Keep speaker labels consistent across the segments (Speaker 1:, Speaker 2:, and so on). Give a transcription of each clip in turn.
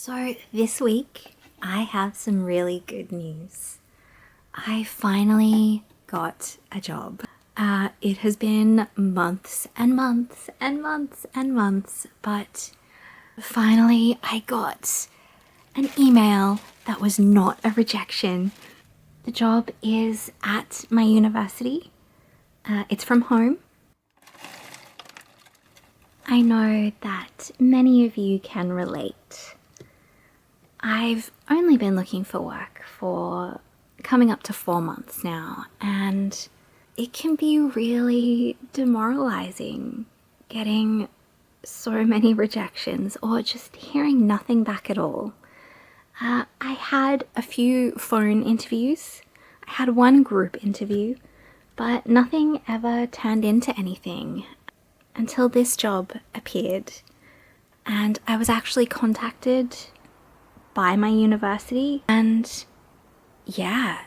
Speaker 1: So this week I have some really good news. I finally got a job. It has been months and months and months and months, but finally I got an email that was not a rejection. The job is at my university. It's from home. I know that many of you can relate. I've only been looking for work for coming up to 4 months now, and it can be really demoralizing getting so many rejections or just hearing nothing back at all. I had a few phone interviews. I had one group interview, but nothing ever turned into anything until this job appeared, and I was actually contacted by my university, and yeah,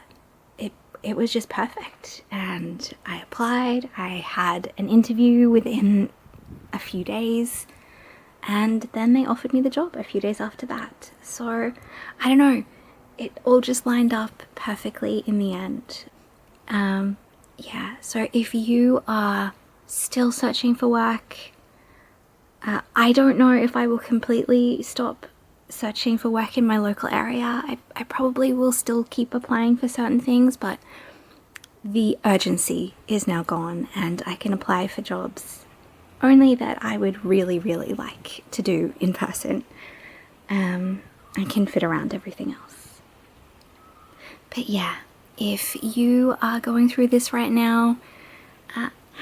Speaker 1: it was just perfect. And I applied, I had an interview within a few days, and then they offered me the job a few days after that. So I don't know, it all just lined up perfectly in the end. Yeah, so if you are still searching for work, I don't know if I will completely stop searching for work in my local area. I probably will still keep applying for certain things, but the urgency is now gone and I can apply for jobs only that I would really, really like to do in person. I can fit around everything else. But yeah, if you are going through this right now,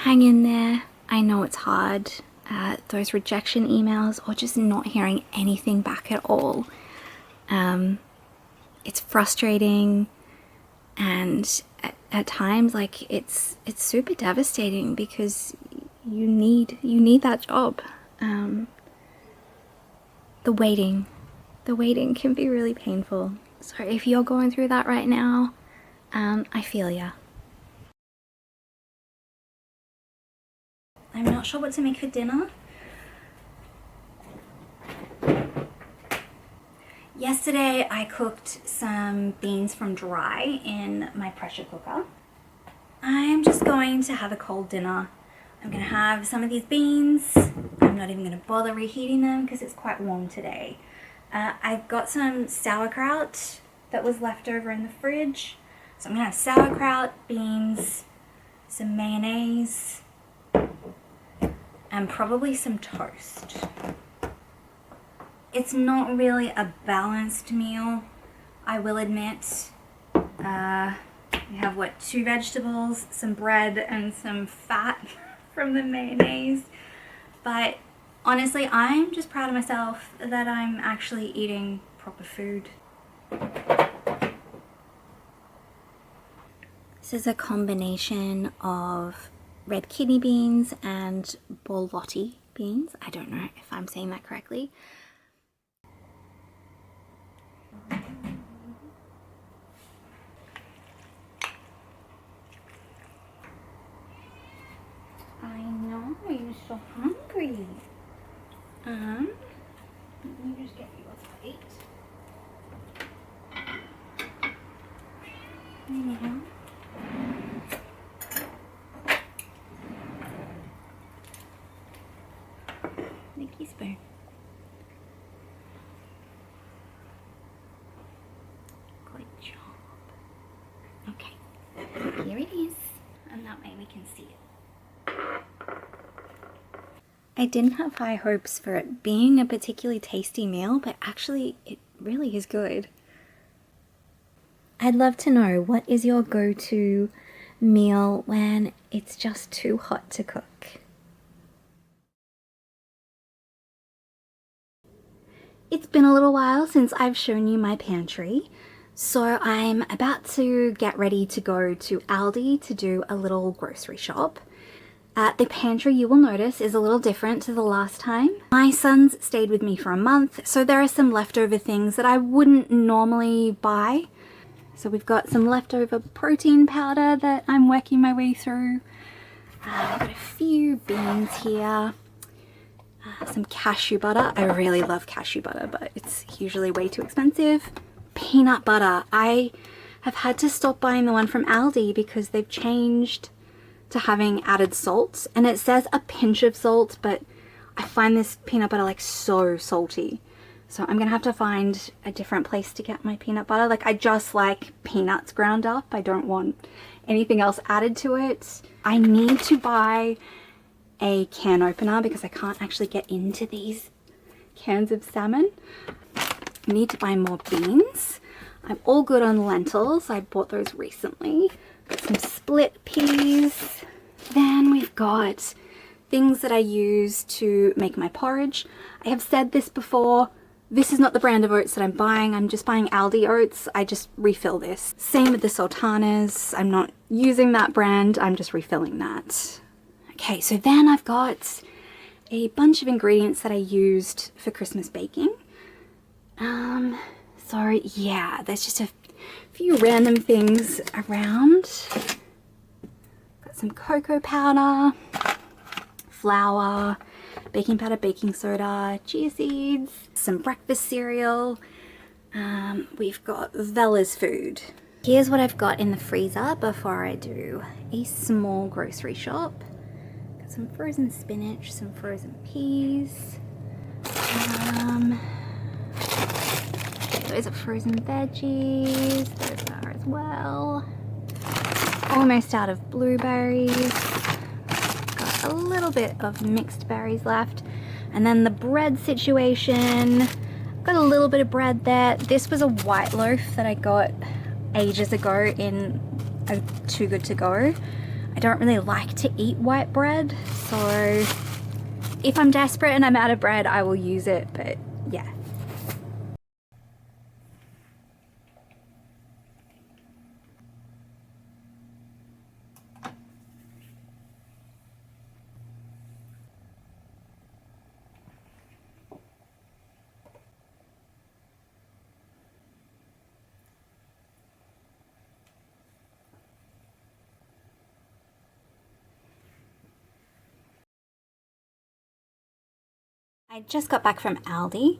Speaker 1: hang in there. I know it's hard. Those rejection emails or just not hearing anything back at all. It's frustrating, and at times like it's super devastating because you need that job. The waiting can be really painful. So if you're going through that right now, I feel ya. I'm not sure what to make for dinner. Yesterday I cooked some beans from dry in my pressure cooker. I'm just going to have a cold dinner. I'm going to have some of these beans. I'm not even going to bother reheating them because it's quite warm today. I've got some sauerkraut that was left over in the fridge. So I'm going to have sauerkraut, beans, some mayonnaise, and probably some toast. It's not really a balanced meal, I will admit. We have 2 vegetables, some bread, and some fat from the mayonnaise. But honestly, I'm just proud of myself that I'm actually eating proper food. This is a combination of red kidney beans and borlotti beans. I don't know if I'm saying that correctly. I know, you're so hungry. Let me just get you a plate. Yeah. Nicky spoon. Good job. Okay, here it is, and that way we can see it. I didn't have high hopes for it being a particularly tasty meal, but actually it really is good. I'd love to know, what is your go-to meal when it's just too hot to cook? It's been a little while since I've shown you my pantry, so I'm about to get ready to go to Aldi to do a little grocery shop. The pantry, you will notice, is a little different to the last time. My son's stayed with me for a month, so there are some leftover things that I wouldn't normally buy. So we've got some leftover protein powder that I'm working my way through. I've got a few beans here.
Speaker 2: Some cashew butter. I really love cashew butter, but it's usually way too expensive. Peanut butter. I have had to stop buying the one from Aldi because they've changed to having added salts, and it says a pinch of salt, but I find this peanut butter like so salty. So I'm gonna have to find a different place to get my peanut butter. Like, I just like peanuts ground up. I don't want anything else added to it. I need to buy a can opener because I can't actually get into these cans of salmon. I need to buy more beans. I'm all good on lentils. I bought those recently. Got some split peas. Then we've got things that I use to make my porridge. I have said this before. This is not the brand of oats that I'm buying. I'm just buying Aldi oats. I just refill this. Same with the sultanas. I'm not using that brand. I'm just refilling that. Okay, so then I've got a bunch of ingredients that I used for Christmas baking. So yeah, there's just a few random things around. Got some cocoa powder, flour, baking powder, baking soda, chia seeds, some breakfast cereal. We've got Vella's food. Here's what I've got in the freezer before I do a small grocery shop. Got some frozen spinach, some frozen peas. Those are frozen veggies. Those are as well. Almost out of blueberries. Got a little bit of mixed berries left. And then the bread situation. Got a little bit of bread there. This was a white loaf that I got ages ago in a Too Good To Go. I don't really like to eat white bread, so if I'm desperate and I'm out of bread, I will use it, but yeah. I just got back from Aldi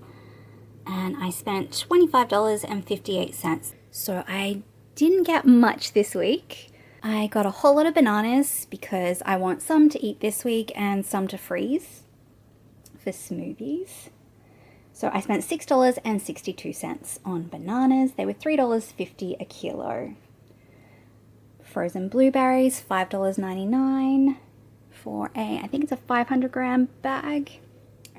Speaker 2: and I spent $25.58. So I didn't get much this week. I got a whole lot of bananas because I want some to eat this week and some to freeze for smoothies. So I spent $6.62 on bananas. They were $3.50 a kilo. Frozen blueberries, $5.99 for I think it's a 500 gram bag.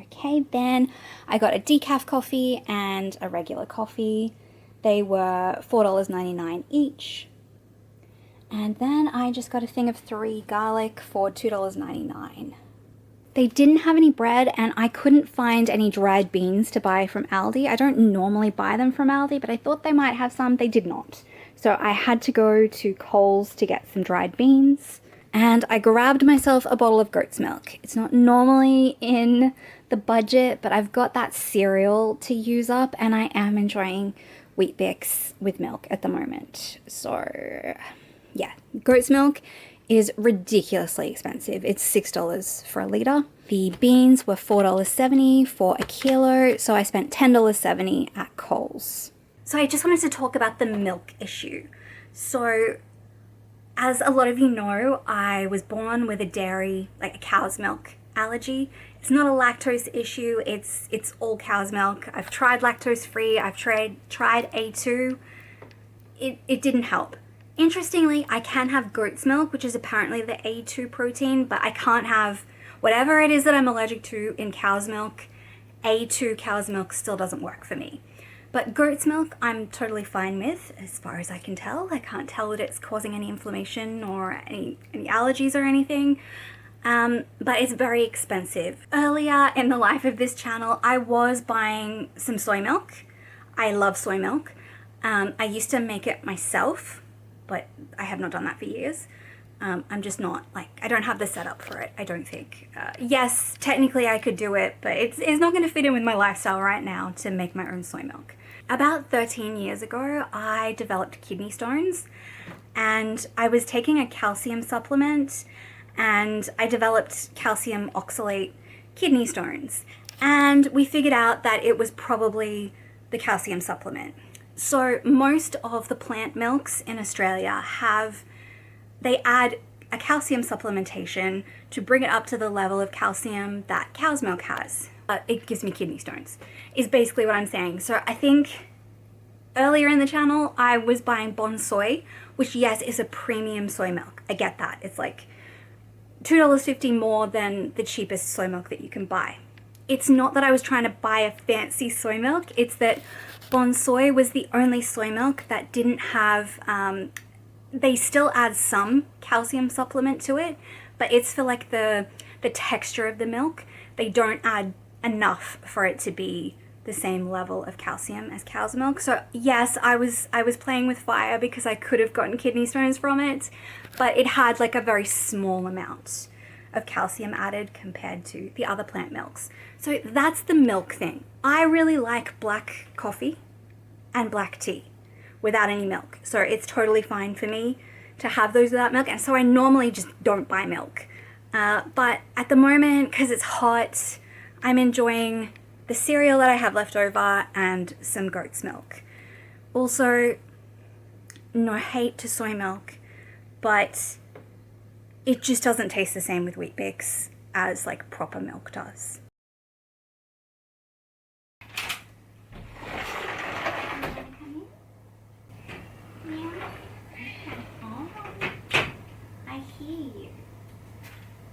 Speaker 2: Okay, then I got a decaf coffee and a regular coffee. They were $4.99 each. And then I just got a thing of 3 garlic for $2.99. They didn't have any bread and I couldn't find any dried beans to buy from Aldi. I don't normally buy them from Aldi, but I thought they might have some. They did not. So I had to go to Coles to get some dried beans. And I grabbed myself a bottle of goat's milk. It's not normally in the budget, but I've got that cereal to use up and I am enjoying Wheat Bix with milk at the moment. So yeah, goat's milk is ridiculously expensive. It's $6 for a litre. The beans were $4.70 for a kilo, so I spent $10.70 at Coles. So I just wanted to talk about the milk issue. So as a lot of you know, I was born with a dairy, like a cow's milk allergy. It's not a lactose issue, it's all cow's milk. I've tried lactose free, I've tried A2. It didn't help. Interestingly, I can have goat's milk, which is apparently the A2 protein, but I can't have whatever it is that I'm allergic to in cow's milk. A2 cow's milk still doesn't work for me. But goat's milk, I'm totally fine with, as far as I can tell. I can't tell that it's causing any inflammation or any allergies or anything. But it's very expensive. Earlier in the life of this channel, I was buying some soy milk. I love soy milk. I used to make it myself, but I have not done that for years. I'm just not, I don't have the setup for it, I don't think. Yes, technically I could do it, but it's not going to fit in with my lifestyle right now to make my own soy milk. About 13 years ago, I developed kidney stones, and I was taking a calcium supplement, and I developed calcium oxalate kidney stones. And we figured out that it was probably the calcium supplement. So most of the plant milks in Australia they add a calcium supplementation to bring it up to the level of calcium that cow's milk has. It gives me kidney stones, is basically what I'm saying. So I think earlier in the channel, I was buying Bon Soy, which yes, is a premium soy milk. I get that. It's like $2.50 more than the cheapest soy milk that you can buy. It's not that I was trying to buy a fancy soy milk. It's that Bon Soy was the only soy milk that didn't have, they still add some calcium supplement to it, but it's for like the texture of the milk. They don't add enough for it to be the same level of calcium as cow's milk. So yes, I was playing with fire because I could have gotten kidney stones from it, but it had like a very small amount of calcium added compared to the other plant milks. So that's the milk thing. I really like black coffee and black tea without any milk. So it's totally fine for me to have those without milk. And so I normally just don't buy milk. But at the moment, because it's hot, I'm enjoying the cereal that I have left over and some goat's milk. Also, no hate to soy milk, but it just doesn't taste the same with Weet Bix as like proper milk does. I hear you.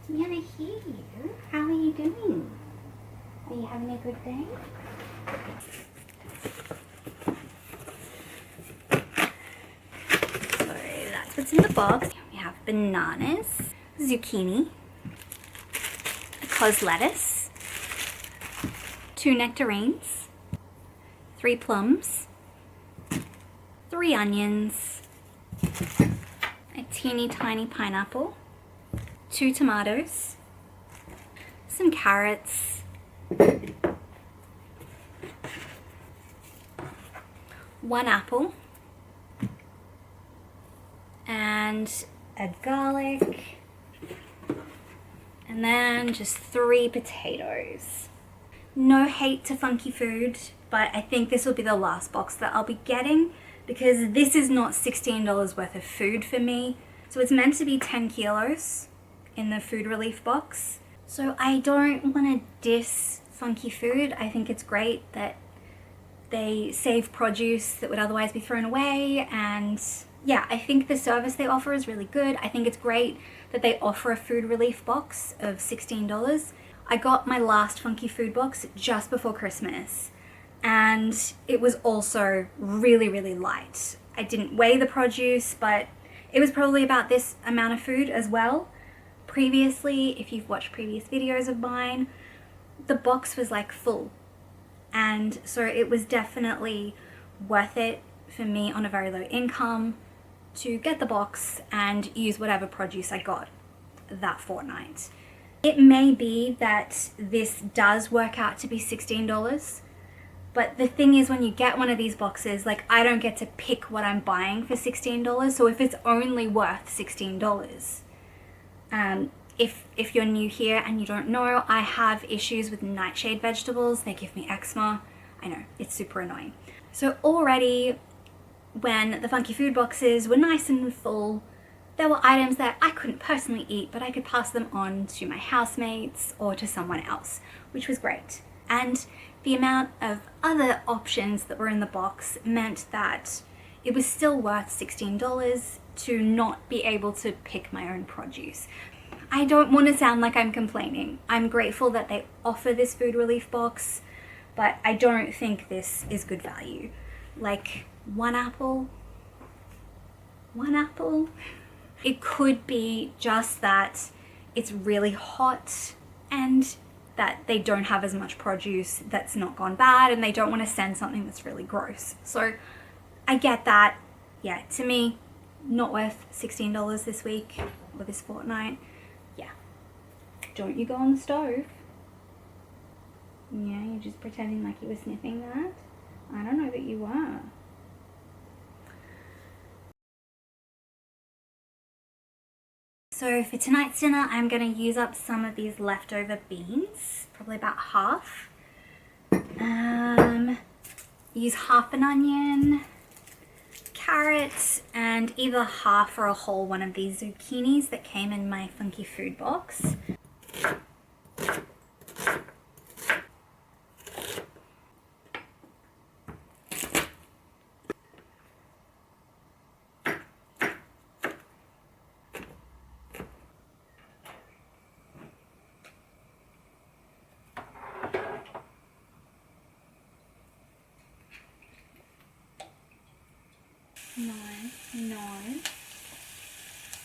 Speaker 2: Yeah, I hear you. How are you doing? Are you having a good day? So that's what's in the box. We have bananas, zucchini, cos lettuce, 2 nectarines, 3 plums, 3 onions, a teeny tiny pineapple, 2 tomatoes, some carrots, 1 apple, and a garlic, and then just 3 potatoes. No hate to funky food, but I think this will be the last box that I'll be getting because this is not $16 worth of food for me. So it's meant to be 10 kilos in the food relief box. So I don't want to diss funky food. I think it's great that they save produce that would otherwise be thrown away, and yeah, I think the service they offer is really good. I think it's great that they offer a food relief box of $16. I got my last funky food box just before Christmas, and it was also really, really light. I didn't weigh the produce, but it was probably about this amount of food as well. Previously, if you've watched previous videos of mine, the box was like full. And so it was definitely worth it for me on a very low income to get the box and use whatever produce I got that fortnight. It may be that this does work out to be $16, but the thing is when you get one of these boxes, like I don't get to pick what I'm buying for $16. So if it's only worth $16, if you're new here and you don't know, I have issues with nightshade vegetables. They give me eczema. I know, it's super annoying. So already when the funky food boxes were nice and full, there were items that I couldn't personally eat, but I could pass them on to my housemates or to someone else, which was great. And the amount of other options that were in the box meant that it was still worth $16 to not be able to pick my own produce. I don't want to sound like I'm complaining. I'm grateful that they offer this food relief box, but I don't think this is good value. Like one apple. It could be just that it's really hot and that they don't have as much produce that's not gone bad and they don't want to send something that's really gross. So I get that. Yeah, to me, not worth $16 this week or this fortnight. Yeah. Don't you go on the stove. Yeah, you're just pretending like you were sniffing that. I don't know that you were. So for tonight's dinner, I'm going to use up some of these leftover beans, probably about half. Use half an onion, carrots, and either half or a whole one of these zucchinis that came in my funky food box.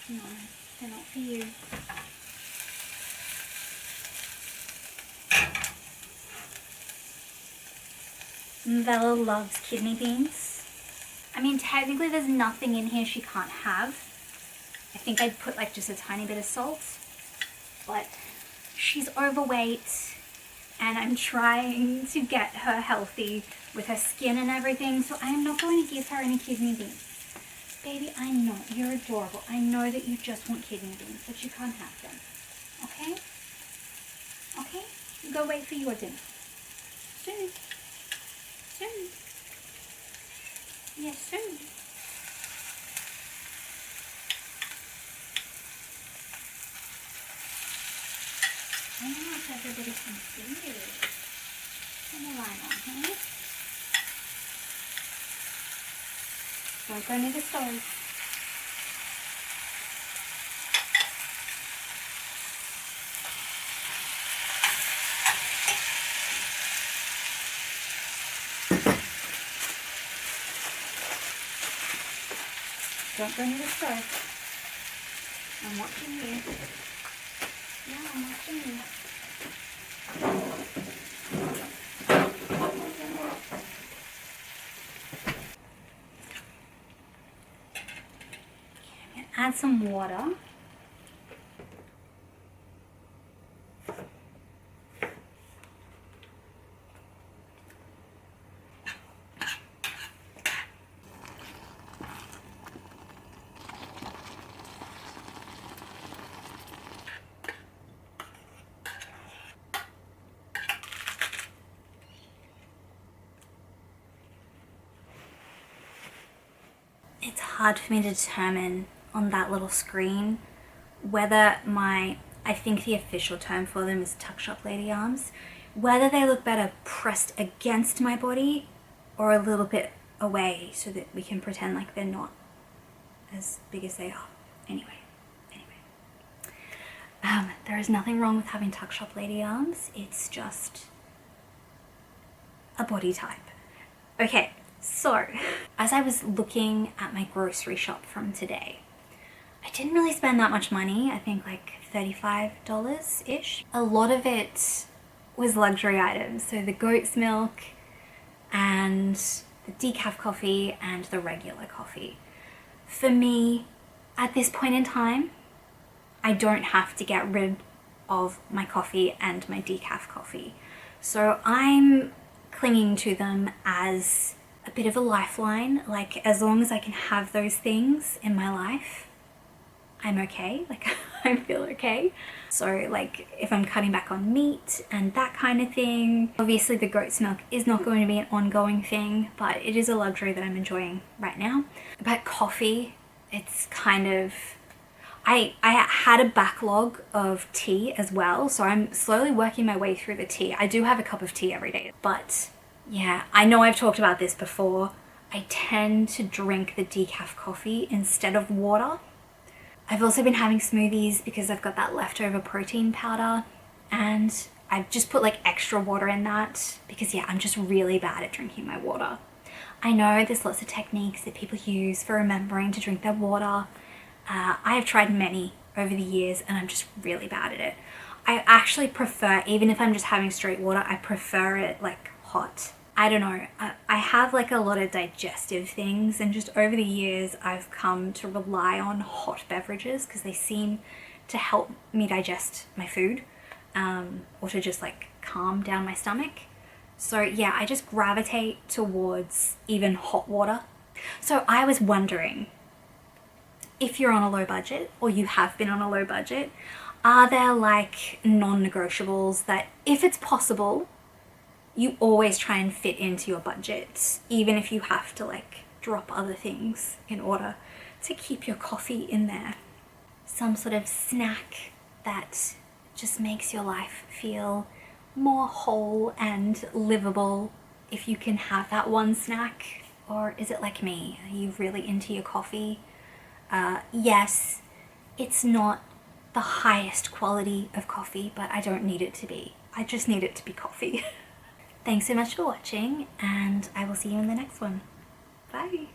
Speaker 2: No, they're not for you. Bella loves kidney beans. I mean, technically there's nothing in here she can't have. I think I'd put like just a tiny bit of salt, but she's overweight and I'm trying to get her healthy with her skin and everything, so I am not going to give her any kidney beans. Baby, I know, you're adorable. I know that you just want kidney beans, but you can't have them. Okay? Okay? Go wait for your dinner. Soon. Soon. Yes, soon. I know if everybody can see you. Turn the light on, huh? Don't go near the stove. Don't go near the stove. I'm watching you. Yeah, I'm watching you. Add some water. It's hard for me to determine on that little screen whether I think the official term for them is tuck shop lady arms, whether they look better pressed against my body or a little bit away so that we can pretend like they're not as big as they are. Anyway. There is nothing wrong with having tuck shop lady arms. It's just a body type. Okay, so as I was looking at my grocery shop from today, I didn't really spend that much money. I think like $35-ish. A lot of it was luxury items. So the goat's milk and the decaf coffee and the regular coffee. For me, at this point in time, I don't have to get rid of my coffee and my decaf coffee. So I'm clinging to them as a bit of a lifeline. Like, as long as I can have those things in my life, I'm okay. Like, I feel okay. So like if I'm cutting back on meat and that kind of thing, obviously the goat's milk is not going to be an ongoing thing, but it is a luxury that I'm enjoying right now. But coffee, it's kind of, I had a backlog of tea as well, so I'm slowly working my way through the tea. I do have a cup of tea every day, but yeah, I know I've talked about this before. I tend to drink the decaf coffee instead of water. I've also been having smoothies because I've got that leftover protein powder, and I've just put like extra water in that because yeah, I'm just really bad at drinking my water. I know there's lots of techniques that people use for remembering to drink their water. I have tried many over the years and I'm just really bad at it. I actually prefer, even if I'm just having straight water, I prefer it like hot. I don't know, I have like a lot of digestive things, and just over the years I've come to rely on hot beverages because they seem to help me digest my food, or to just like calm down my stomach. So yeah, I just gravitate towards even hot water. So I was wondering,
Speaker 1: if you're on a low budget or you have been on a low budget, are there like non-negotiables that if it's possible, you always try and fit into your budget, even if you have to like drop other things in order to keep your coffee in there? Some sort of snack that just makes your life feel more whole and livable if you can have that one snack? Or is it like me? Are you really into your coffee? Yes, it's not the highest quality of coffee, but I don't need it to be. I just need it to be coffee. Thanks so much for watching, and I will see you in the next one. Bye.